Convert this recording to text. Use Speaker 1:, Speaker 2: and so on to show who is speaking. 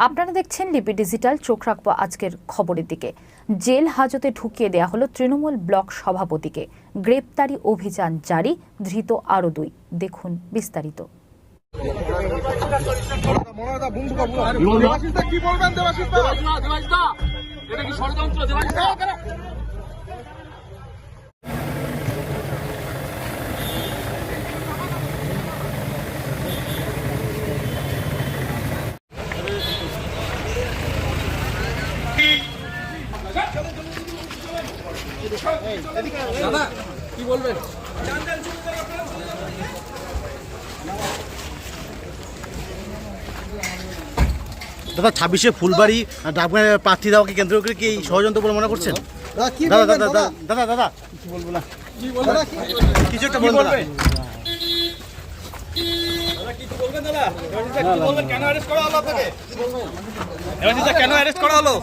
Speaker 1: আপনারা দেখছেন লিপি ডিজিটাল। চোখ রাখবো আজকের খবরের দিকে। জেল হাজতে ঢুকিয়ে দেয়া হলো তৃণমূল ব্লক সভাপতিকে। গ্রেপ্তারি অভিযান জারি, ধৃত আরও 2। দেখুন বিস্তারিত।
Speaker 2: দাদা কি বলবেন?
Speaker 3: দাদা 26শে ফুলবাড়ি ডাকবাংলা প্রার্থী দেওয়াকে কেন্দ্র করে কি ষড়যন্ত্র বলে মনে করছেন? দাদা দাদা দাদা দাদা দাদা কিছু বলবো না, কিছু একটা বলবেন?
Speaker 2: কেন অ্যারেস্ট করা হলো আপনাকে? কেন অ্যারেস্ট করা হলো?